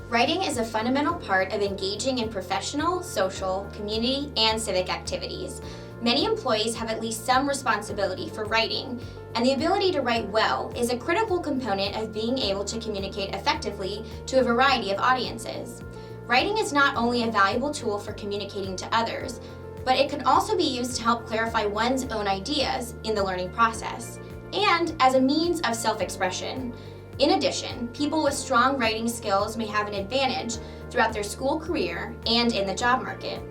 Writing is a fundamental part of engaging in professional, social, community, and civic activities. Many employees have at least some responsibility for writing, and the ability to write well is a critical component of being able to communicate effectively to a variety of audiences. Writing is not only a valuable tool for communicating to others, but it can also be used to help clarify one's own ideas in the learning process, and as a means of self-expression. In addition, people with strong writing skills may have an advantage throughout their school career and in the job market.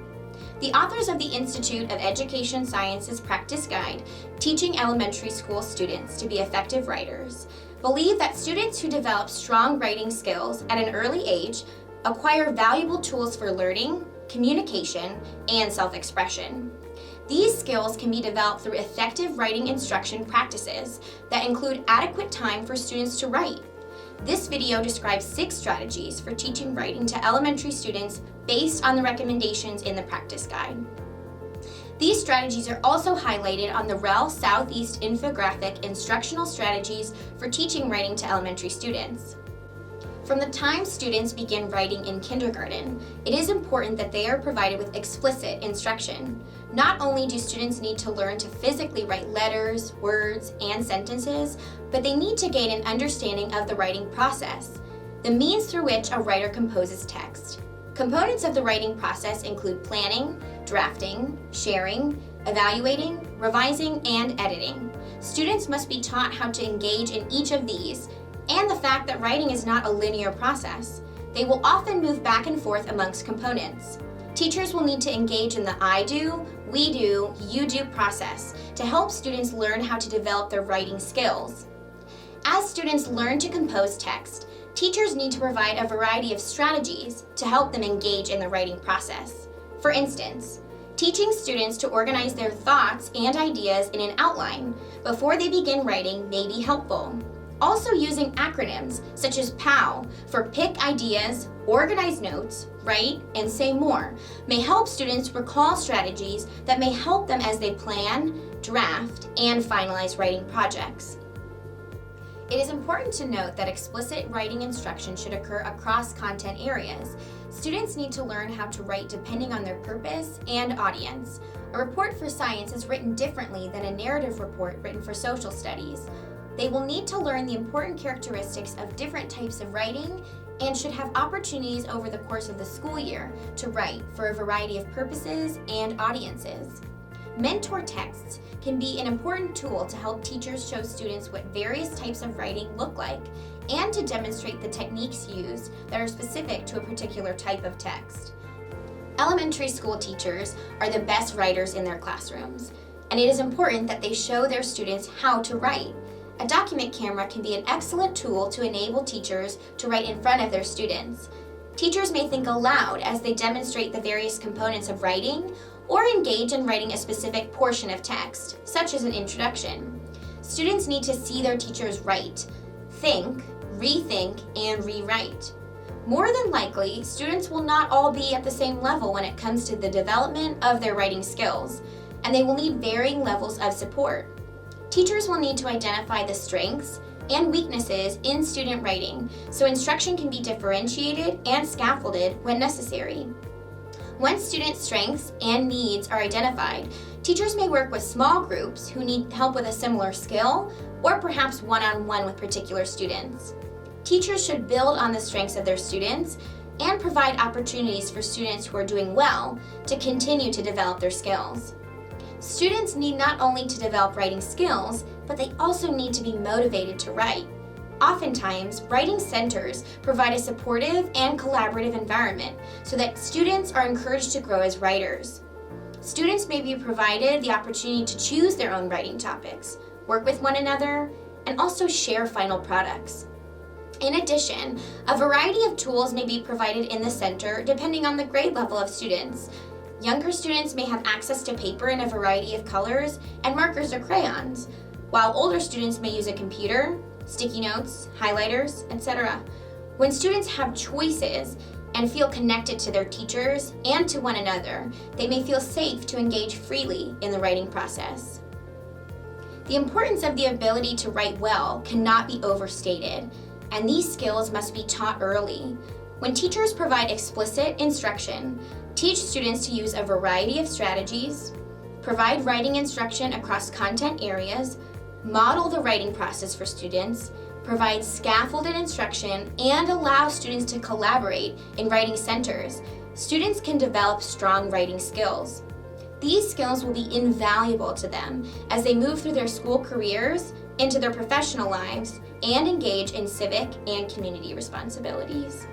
The authors of the Institute of Education Sciences Practice Guide, Teaching Elementary School Students to be Effective Writers, believe that students who develop strong writing skills at an early age acquire valuable tools for learning, communication, and self-expression. These skills can be developed through effective writing instruction practices that include adequate time for students to write. This video describes 6 strategies for teaching writing to elementary students based on the recommendations in the practice guide. These strategies are also highlighted on the REL Southeast infographic Instructional Strategies for teaching writing to elementary students. From the time students begin writing in kindergarten, it is important that they are provided with explicit instruction. Not only do students need to learn to physically write letters, words, and sentences, but they need to gain an understanding of the writing process, the means through which a writer composes text. Components of the writing process include planning, drafting, sharing, evaluating, revising, and editing. Students must be taught how to engage in each of these, and the fact that writing is not a linear process. They will often move back and forth amongst components. Teachers will need to engage in the I do, we do, you do process to help students learn how to develop their writing skills. As students learn to compose text, teachers need to provide a variety of strategies to help them engage in the writing process. For instance, teaching students to organize their thoughts and ideas in an outline before they begin writing may be helpful. Also, using acronyms such as POW for Pick Ideas, Organize Notes, Write, and Say More may help students recall strategies that may help them as they plan, draft, and finalize writing projects. It is important to note that explicit writing instruction should occur across content areas. Students need to learn how to write depending on their purpose and audience. A report for science is written differently than a narrative report written for social studies. They will need to learn the important characteristics of different types of writing and should have opportunities over the course of the school year to write for a variety of purposes and audiences. Mentor texts can be an important tool to help teachers show students what various types of writing look like and to demonstrate the techniques used that are specific to a particular type of text. Elementary school teachers are the best writers in their classrooms, and it is important that they show their students how to write. A document camera can be an excellent tool to enable teachers to write in front of their students. Teachers may think aloud as they demonstrate the various components of writing or engage in writing a specific portion of text, such as an introduction. Students need to see their teachers write, think, rethink, and rewrite. More than likely, students will not all be at the same level when it comes to the development of their writing skills, and they will need varying levels of support. Teachers will need to identify the strengths and weaknesses in student writing so instruction can be differentiated and scaffolded when necessary. Once student strengths and needs are identified, teachers may work with small groups who need help with a similar skill or perhaps one-on-one with particular students. Teachers should build on the strengths of their students and provide opportunities for students who are doing well to continue to develop their skills. Students need not only to develop writing skills, but they also need to be motivated to write. Oftentimes, writing centers provide a supportive and collaborative environment so that students are encouraged to grow as writers. Students may be provided the opportunity to choose their own writing topics, work with one another, and also share final products. In addition, a variety of tools may be provided in the center depending on the grade level of students. Younger students may have access to paper in a variety of colors and markers or crayons, while older students may use a computer, sticky notes, highlighters, etc. When students have choices and feel connected to their teachers and to one another, they may feel safe to engage freely in the writing process. The importance of the ability to write well cannot be overstated, and these skills must be taught early. When teachers provide explicit instruction, teach students to use a variety of strategies, provide writing instruction across content areas, model the writing process for students, provide scaffolded instruction, and allow students to collaborate in writing centers, students can develop strong writing skills. These skills will be invaluable to them as they move through their school careers, into their professional lives, and engage in civic and community responsibilities.